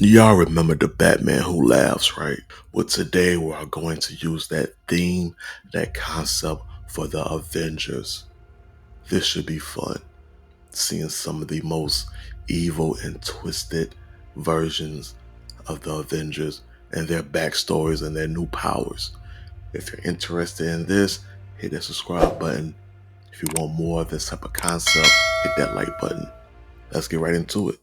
Y'all remember the Batman Who Laughs, right? Well, today we are going to use that theme, that concept for the Avengers. This should be fun, seeing some of the most evil and twisted versions of the Avengers and their backstories and their new powers. If you're interested in this, hit that subscribe button. If you want more of this type of concept, hit that like button. Let's get right into it.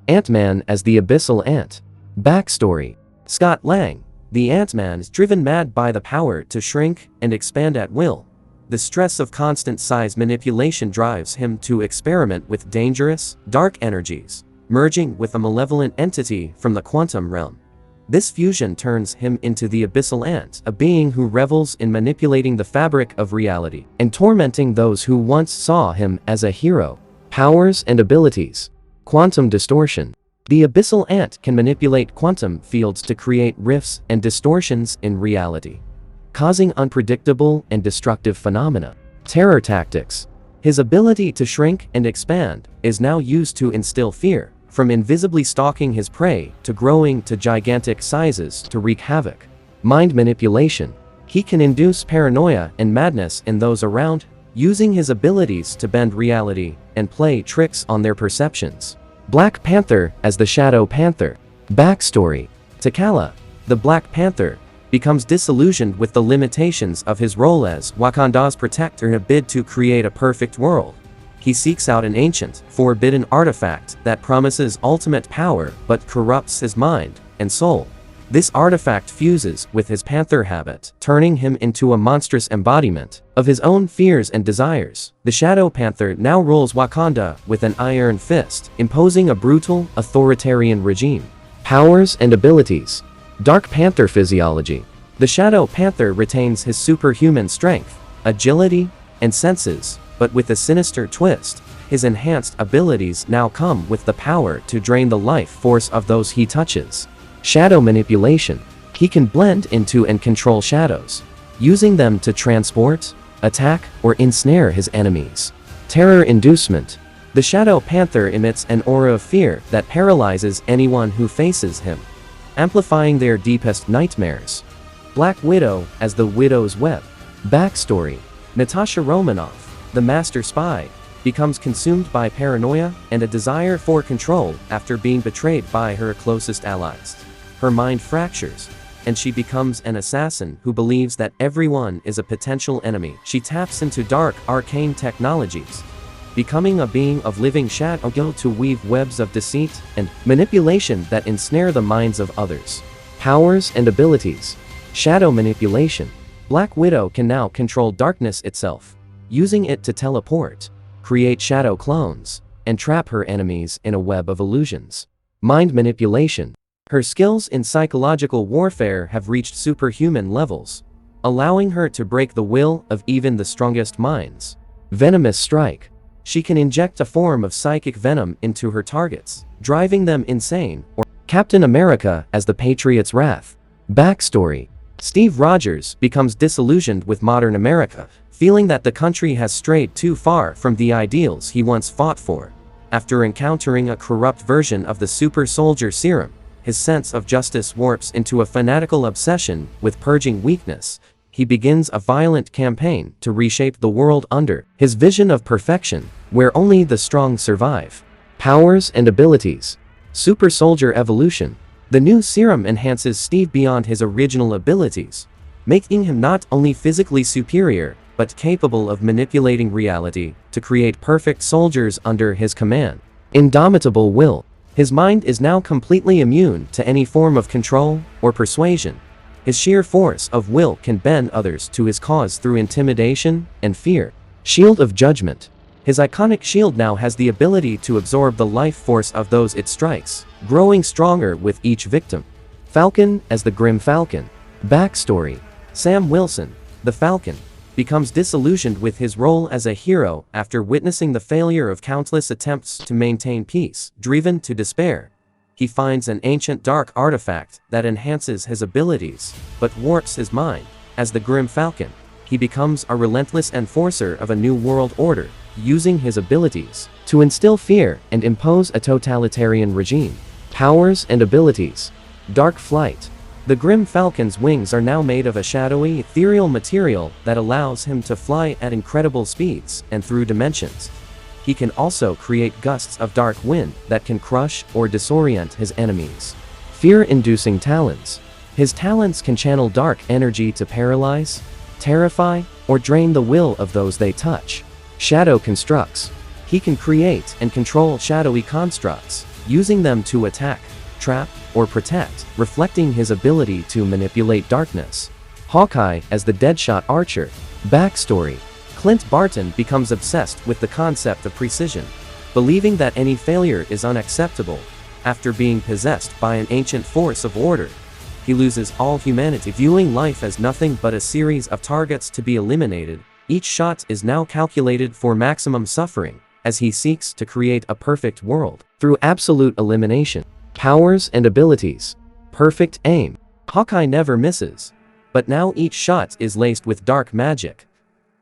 Ant-Man as the Abyssal Ant. Backstory. Scott Lang. The Ant-Man is driven mad by the power to shrink and expand at will. The stress of constant size manipulation drives him to experiment with dangerous, dark energies, merging with a malevolent entity from the quantum realm. This fusion turns him into the Abyssal Ant, a being who revels in manipulating the fabric of reality and tormenting those who once saw him as a hero. Powers and abilities. Quantum distortion. The Abyssal Ant can manipulate quantum fields to create rifts and distortions in reality, causing unpredictable and destructive phenomena. Terror tactics. His ability to shrink and expand is now used to instill fear, from invisibly stalking his prey to growing to gigantic sizes to wreak havoc. Mind manipulation. He can induce paranoia and madness in those around, using his abilities to bend reality and play tricks on their perceptions. Black Panther as the Shadow Panther. Backstory. T'Challa, the Black Panther, becomes disillusioned with the limitations of his role as Wakanda's protector in a bid to create a perfect world. He seeks out an ancient, forbidden artifact that promises ultimate power but corrupts his mind and soul. This artifact fuses with his panther habit, turning him into a monstrous embodiment of his own fears and desires. The Shadow Panther now rules Wakanda with an iron fist, imposing a brutal, authoritarian regime. Powers and abilities. Dark Panther physiology. The Shadow Panther retains his superhuman strength, agility, and senses, but with a sinister twist. His enhanced abilities now come with the power to drain the life force of those he touches. Shadow manipulation. He can blend into and control shadows, using them to transport, attack, or ensnare his enemies. Terror inducement. The Shadow Panther emits an aura of fear that paralyzes anyone who faces him, amplifying their deepest nightmares. Black Widow as the Widow's Web. Backstory. Natasha Romanoff, the master spy, becomes consumed by paranoia and a desire for control after being betrayed by her closest allies. Her mind fractures, and she becomes an assassin who believes that everyone is a potential enemy. She taps into dark, arcane technologies, becoming a being of living shadow to weave webs of deceit and manipulation that ensnare the minds of others. Powers and abilities. Shadow manipulation. Black Widow can now control darkness itself, using it to teleport, create shadow clones, and trap her enemies in a web of illusions. Mind manipulation. Her skills in psychological warfare have reached superhuman levels, allowing her to break the will of even the strongest minds. Venomous strike. She can inject a form of psychic venom into her targets, driving them insane. Or Captain America as the Patriot's wrath. Backstory. Steve Rogers becomes disillusioned with modern America, feeling that the country has strayed too far from the ideals he once fought for. After encountering a corrupt version of the super soldier serum, his sense of justice warps into a fanatical obsession with purging weakness. He begins a violent campaign to reshape the world under his vision of perfection, where only the strong survive. Powers and abilities. Super Soldier evolution. The new serum enhances Steve beyond his original abilities, making him not only physically superior, but capable of manipulating reality to create perfect soldiers under his command. Indomitable will. His mind is now completely immune to any form of control or persuasion. His sheer force of will can bend others to his cause through intimidation and fear. Shield of judgment. His iconic shield now has the ability to absorb the life force of those it strikes, growing stronger with each victim. Falcon as the Grim Falcon. Backstory. Sam Wilson, the Falcon, becomes disillusioned with his role as a hero after witnessing the failure of countless attempts to maintain peace. Driven to despair, he finds an ancient dark artifact that enhances his abilities, but warps his mind. As the Grim Falcon, he becomes a relentless enforcer of a new world order, using his abilities to instill fear and impose a totalitarian regime. Powers and abilities. Dark flight. The Grim Falcon's wings are now made of a shadowy, ethereal material that allows him to fly at incredible speeds and through dimensions. He can also create gusts of dark wind that can crush or disorient his enemies. Fear-inducing talons. His talents can channel dark energy to paralyze, terrify, or drain the will of those they touch. Shadow constructs. He can create and control shadowy constructs, using them to attack, trap, or protect, reflecting his ability to manipulate darkness. Hawkeye as the Deadshot Archer. Backstory. Clint Barton becomes obsessed with the concept of precision, believing that any failure is unacceptable. After being possessed by an ancient force of order, he loses all humanity, viewing life as nothing but a series of targets to be eliminated. Each shot is now calculated for maximum suffering, as he seeks to create a perfect world through absolute elimination. Powers and abilities. Perfect aim. Hawkeye never misses, but now each shot is laced with dark magic,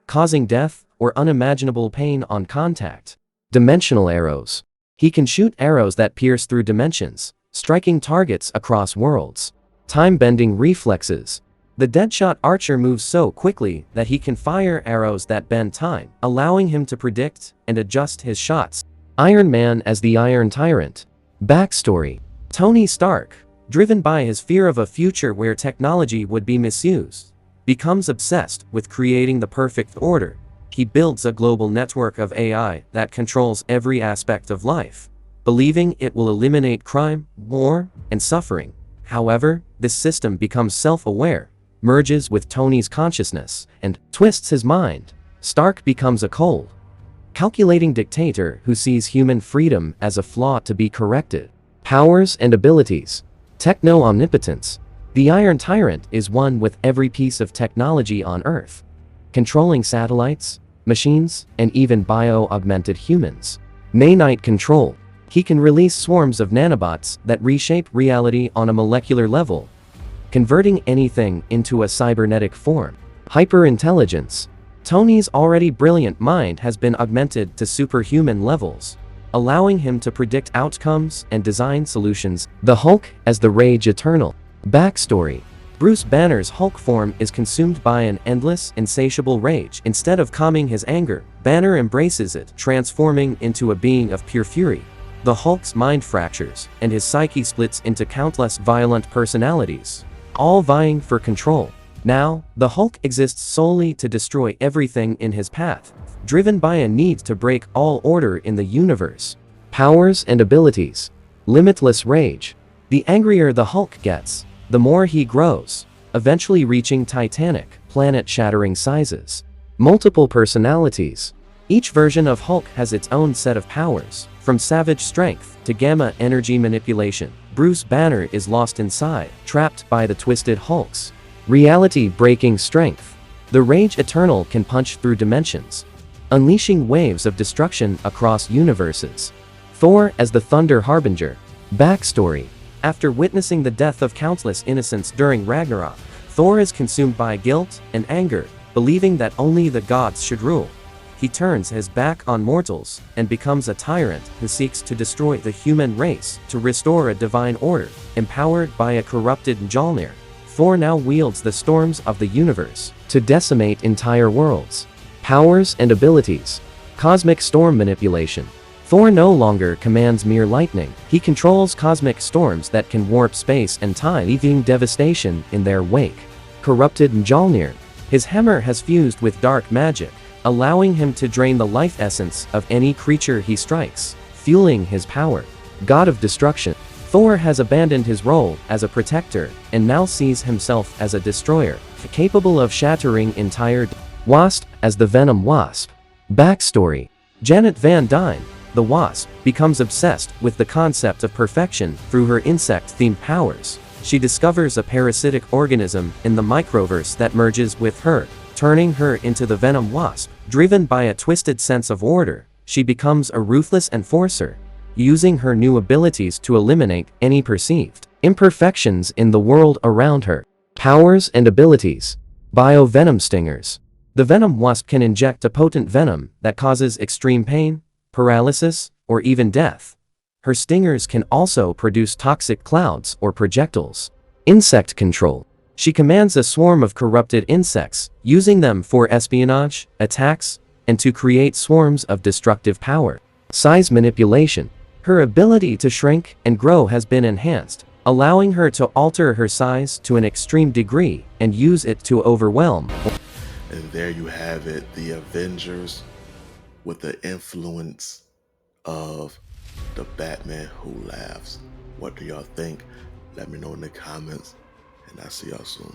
causing death or unimaginable pain on contact. Dimensional arrows. He can shoot arrows that pierce through dimensions, striking targets across worlds. Time-bending reflexes. The Deadshot Archer moves so quickly that he can fire arrows that bend time, allowing him to predict and adjust his shots. Iron Man as the Iron Tyrant. Backstory. Tony Stark, driven by his fear of a future where technology would be misused, becomes obsessed with creating the perfect order. He builds a global network of AI that controls every aspect of life, believing it will eliminate crime, war, and suffering. However, this system becomes self-aware, merges with Tony's consciousness, and twists his mind. Stark becomes a cold, calculating dictator who sees human freedom as a flaw to be corrected. Powers and abilities. Techno-omnipotence. The Iron Tyrant is one with every piece of technology on Earth, controlling satellites, machines, and even bio-augmented humans. Nanite control. He can release swarms of nanobots that reshape reality on a molecular level, converting anything into a cybernetic form. Hyperintelligence. Tony's already brilliant mind has been augmented to superhuman levels, allowing him to predict outcomes and design solutions. The Hulk as the Rage Eternal. Backstory. Bruce Banner's Hulk form is consumed by an endless, insatiable rage. Instead of calming his anger, Banner embraces it, transforming into a being of pure fury. The Hulk's mind fractures, and his psyche splits into countless violent personalities, all vying for control. Now, the Hulk exists solely to destroy everything in his path, driven by a need to break all order in the universe. Powers and abilities. Limitless rage. The angrier the Hulk gets, the more he grows, eventually reaching titanic, planet-shattering sizes. Multiple personalities. Each version of Hulk has its own set of powers, from savage strength to gamma energy manipulation. Bruce Banner is lost inside, trapped by the twisted Hulks. Reality-breaking strength. The Rage Eternal can punch through dimensions, unleashing waves of destruction across universes. Thor as the Thunder Harbinger. Backstory. After witnessing the death of countless innocents during Ragnarok, Thor is consumed by guilt and anger, believing that only the gods should rule. He turns his back on mortals and becomes a tyrant who seeks to destroy the human race to restore a divine order. Empowered by a corrupted Mjolnir, Thor now wields the storms of the universe to decimate entire worlds. Powers and abilities. Cosmic storm manipulation. Thor no longer commands mere lightning. He controls cosmic storms that can warp space and time, leaving devastation in their wake. Corrupted Mjolnir. His hammer has fused with dark magic, allowing him to drain the life essence of any creature he strikes, fueling his power. God of Destruction. Thor has abandoned his role as a protector and now sees himself as a destroyer, capable of shattering entire. Wasp as the Venom Wasp. Backstory. Janet Van Dyne, the Wasp, becomes obsessed with the concept of perfection through her insect-themed powers. She discovers a parasitic organism in the microverse that merges with her, turning her into the Venom Wasp. Driven by a twisted sense of order, she becomes a ruthless enforcer, using her new abilities to eliminate any perceived imperfections in the world around her. Powers and abilities. Bio-venom stingers. The Venom Wasp can inject a potent venom that causes extreme pain, paralysis, or even death. Her stingers can also produce toxic clouds or projectiles. Insect control. She commands a swarm of corrupted insects, using them for espionage, attacks, and to create swarms of destructive power. Size manipulation. Her ability to shrink and grow has been enhanced, allowing her to alter her size to an extreme degree and use it to overwhelm. And there you have it, the Avengers with the influence of the Batman Who Laughs. What do y'all think? Let me know in the comments, and I'll see y'all soon.